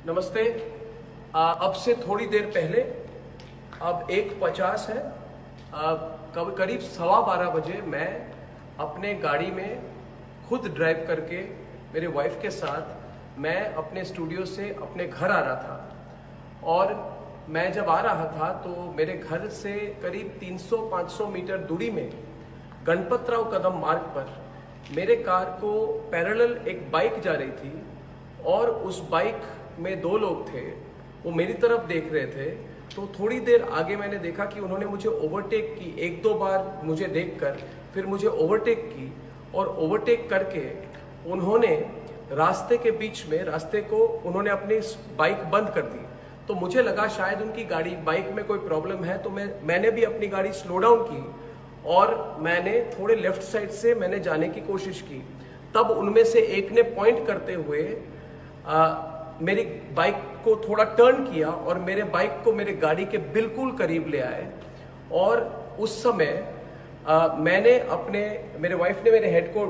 नमस्ते। अब से थोड़ी देर पहले, अब 1:50 है, करीब 12:15 बजे मैं अपने गाड़ी में खुद ड्राइव करके मेरे वाइफ के साथ मैं अपने स्टूडियो से अपने घर आ रहा था। और मैं जब आ रहा था तो मेरे घर से करीब 300-500 मीटर दूरी में गणपतराव कदम मार्ग पर मेरे कार को पैरेलल एक बाइक जा रही थी और उस बाइक में 2 लोग थे। वो मेरी तरफ देख रहे थे। तो थोड़ी देर आगे मैंने देखा कि उन्होंने मुझे ओवरटेक की, 1-2 बार मुझे देखकर फिर मुझे ओवरटेक की और ओवरटेक करके उन्होंने रास्ते के बीच में रास्ते को उन्होंने अपनी बाइक बंद कर दी। तो मुझे लगा शायद उनकी गाड़ी बाइक में कोई प्रॉब्लम है, तो मैंने भी अपनी गाड़ी स्लो डाउन की और मैंने थोड़े लेफ्ट साइड से मैंने जाने की कोशिश की। तब उनमें से एक ने पॉइंट करते हुए मेरी बाइक को थोड़ा टर्न किया और मेरे बाइक को मेरे गाड़ी के बिल्कुल करीब ले आए। और उस समय मैंने मेरे वाइफ ने मेरे हेड को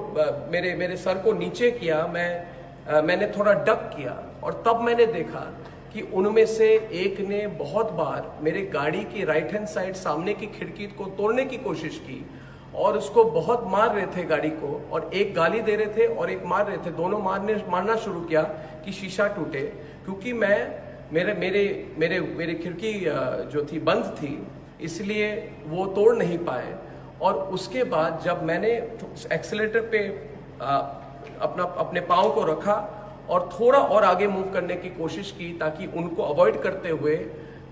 मेरे सर को नीचे किया। मैंने थोड़ा डक किया और तब मैंने देखा कि उनमें से एक ने बहुत बार मेरे गाड़ी की राइट हैंड साइड सामने की खिड़की को तोड़ने की कोशिश की और उसको बहुत मार रहे थे गाड़ी को, और एक गाली दे रहे थे और एक मार रहे थे। दोनों मारना शुरू किया कि शीशा टूटे, क्योंकि मेरी खिड़की जो थी बंद थी, इसलिए वो तोड़ नहीं पाए। और उसके बाद जब मैंने एक्सीलरेटर पे अपने पाँव को रखा और थोड़ा और आगे मूव करने की कोशिश की ताकि उनको अवॉइड करते हुए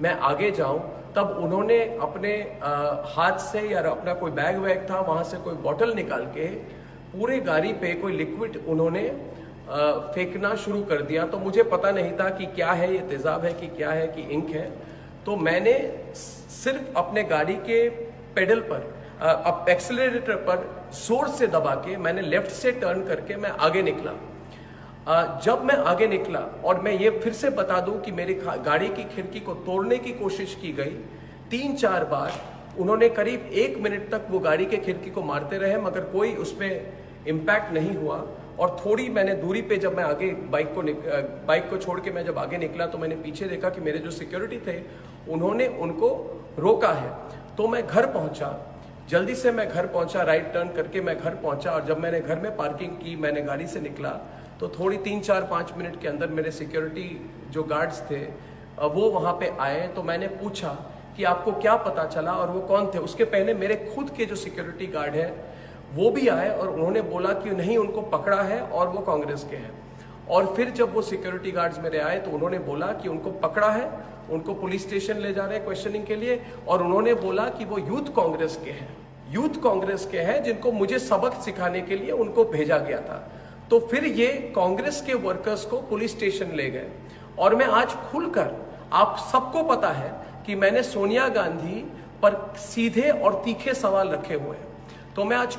मैं आगे जाऊं, तब उन्होंने अपने हाथ से या अपना कोई बैग वैग था वहां से कोई बॉटल निकाल के पूरे गाड़ी पे कोई लिक्विड उन्होंने फेंकना शुरू कर दिया। तो मुझे पता नहीं था कि क्या है, ये तेजाब है कि क्या है कि इंक है। तो मैंने सिर्फ अपने गाड़ी के पेडल पर एक्सीलरेटर पर जोर से दबा के मैंने लेफ्ट से टर्न करके मैं आगे निकला। जब मैं आगे निकला, और मैं ये फिर से बता दूं कि मेरी गाड़ी की खिड़की को तोड़ने की कोशिश की गई 3-4 बार। उन्होंने करीब 1 मिनट तक वो गाड़ी के खिड़की को मारते रहे, मगर कोई उसमें इम्पैक्ट नहीं हुआ। और थोड़ी मैंने दूरी पे जब मैं आगे बाइक को छोड़ के मैं जब आगे निकला तो मैंने पीछे देखा कि मेरे जो सिक्योरिटी थे उन्होंने उनको रोका है। तो मैं घर पहुंचा, जल्दी से मैं घर पहुंचा, राइट टर्न करके मैं घर पहुंचा। और जब मैंने घर में पार्किंग की, मैंने गाड़ी से निकला तो थोड़ी 3-4-5 मिनट के अंदर मेरे सिक्योरिटी जो गार्ड्स थे वो वहाँ पे आए। तो मैंने पूछा कि आपको क्या पता चला और वो कौन थे। उसके पहले मेरे खुद के जो सिक्योरिटी गार्ड है वो भी आए और उन्होंने बोला कि नहीं, उनको पकड़ा है और वो कांग्रेस के हैं। और फिर जब वो सिक्योरिटी गार्ड्स मेरे आए तो उन्होंने बोला कि उनको पकड़ा है, उनको पुलिस स्टेशन ले जा रहे हैं क्वेश्चनिंग के लिए। और उन्होंने बोला कि वो यूथ कांग्रेस के हैं, यूथ कांग्रेस के हैं जिनको मुझे सबक सिखाने के लिए उनको भेजा गया था। तो फिर ये कांग्रेस के वर्कर्स को पुलिस स्टेशन ले गए। और मैं आज खुलकर, आप सबको पता है कि मैंने सोनिया गांधी पर सीधे और तीखे सवाल रखे हुए हैं, तो मैं आज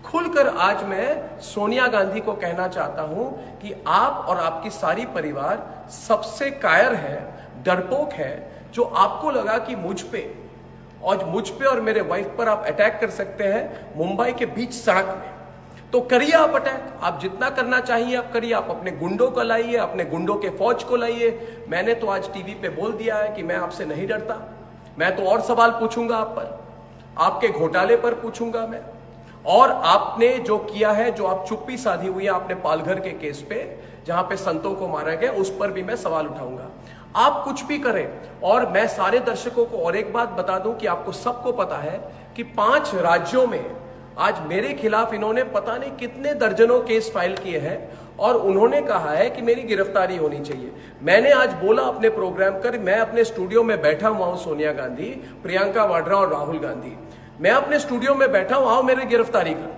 खुलकर आज मैं सोनिया गांधी को कहना चाहता हूं कि आप और आपकी सारी परिवार सबसे कायर है, डरपोक है, जो आपको लगा कि मुझ पे और मेरे वाइफ पर आप अटैक कर सकते हैं मुंबई के बीच सड़क में। तो करिए आप अटैक, आप जितना करना चाहिए आप करिए। आप अपने गुंडों को लाइए, अपने गुंडों के फौज को लाइए। मैंने तो आज टीवी पे बोल दिया है कि मैं आपसे नहीं डरता। मैं तो और सवाल पूछूंगा आप पर, आपके घोटाले पर पूछूंगा मैं। और आपने जो किया है, जो आप चुप्पी साधी हुई है आपने पालघर के केस पे जहां पे संतों को मारा गया, उस पर भी मैं सवाल उठाऊंगा। आप कुछ भी करें। और मैं सारे दर्शकों को और एक बात बता दूं कि आपको सबको पता है कि 5 राज्यों में आज मेरे खिलाफ इन्होंने पता नहीं कितने दर्जनों केस फाइल किए हैं और उन्होंने कहा है कि मेरी गिरफ्तारी होनी चाहिए। मैंने आज बोला अपने प्रोग्राम कर, मैं अपने स्टूडियो में बैठा हुआ हूं, सोनिया गांधी, प्रियंका वाड्रा और राहुल गांधी, मैं अपने स्टूडियो में बैठा हूं, आओ मेरी गिरफ्तारी करो,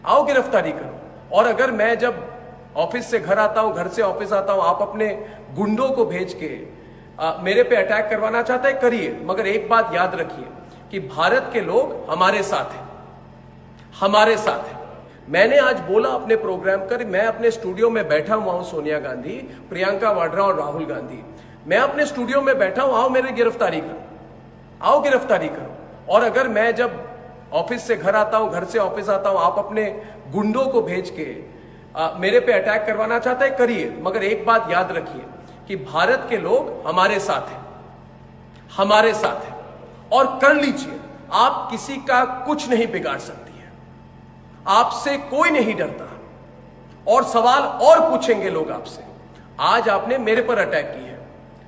आओ गिरफ्तारी करो। और अगर मैं जब ऑफिस से घर आता हूं, घर से ऑफिस आता हूं, आप अपने गुंडों को भेज के मेरे पे अटैक करवाना चाहते हैं, करिए। मगर एक बात याद रखिए कि भारत के लोग हमारे साथ हैं, हमारे साथ है। मैंने आज बोला अपने प्रोग्राम कर, मैं अपने स्टूडियो में बैठा हुआ हूं, सोनिया गांधी, प्रियंका वाड्रा और राहुल गांधी, मैं अपने स्टूडियो में बैठा हूं, आओ मेरी गिरफ्तारी करो, आओ गिरफ्तारी करो। और अगर मैं जब ऑफिस से घर आता हूं, घर से ऑफिस आता हूं, आप अपने गुंडों को भेज के मेरे पे अटैक करवाना चाहता है, करिए, मगर एक बात याद रखिए कि भारत के लोग हमारे साथ हैं, हमारे साथ हैं, और कर लीजिए। आप किसी का कुछ नहीं बिगाड़ सकती है, आपसे कोई नहीं डरता, और सवाल और पूछेंगे लोग आपसे। आज आपने मेरे पर अटैक की है,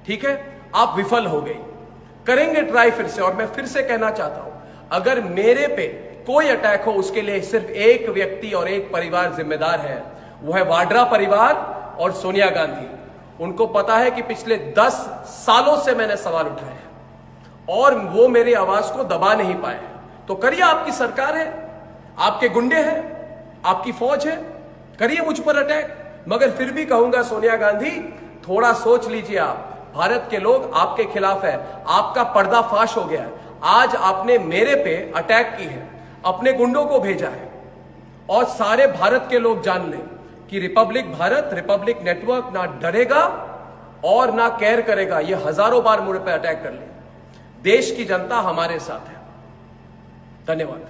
ठीक है, आप विफल हो गई, करेंगे ट्राई फिर से। और मैं फिर से कहना चाहता हूं, अगर मेरे पे कोई अटैक हो, उसके लिए सिर्फ एक व्यक्ति और एक परिवार जिम्मेदार है, वो है वाड्रा परिवार और सोनिया गांधी। उनको पता है कि पिछले 10 सालों से मैंने सवाल उठाए हैं और वो मेरी आवाज को दबा नहीं पाए। तो करिए, आपकी सरकार है, आपके गुंडे हैं, आपकी फौज है, करिए मुझ पर अटैक। मगर फिर भी कहूंगा, सोनिया गांधी, थोड़ा सोच लीजिए। आप, भारत के लोग आपके खिलाफ है, आपका पर्दाफाश हो गया है। आज आपने मेरे पे अटैक की है, अपने गुंडों को भेजा है, और सारे भारत के लोग जान लें कि रिपब्लिक भारत, रिपब्लिक नेटवर्क ना डरेगा और ना केयर करेगा। ये हजारों बार मुझ पे अटैक कर ले, देश की जनता हमारे साथ है। धन्यवाद।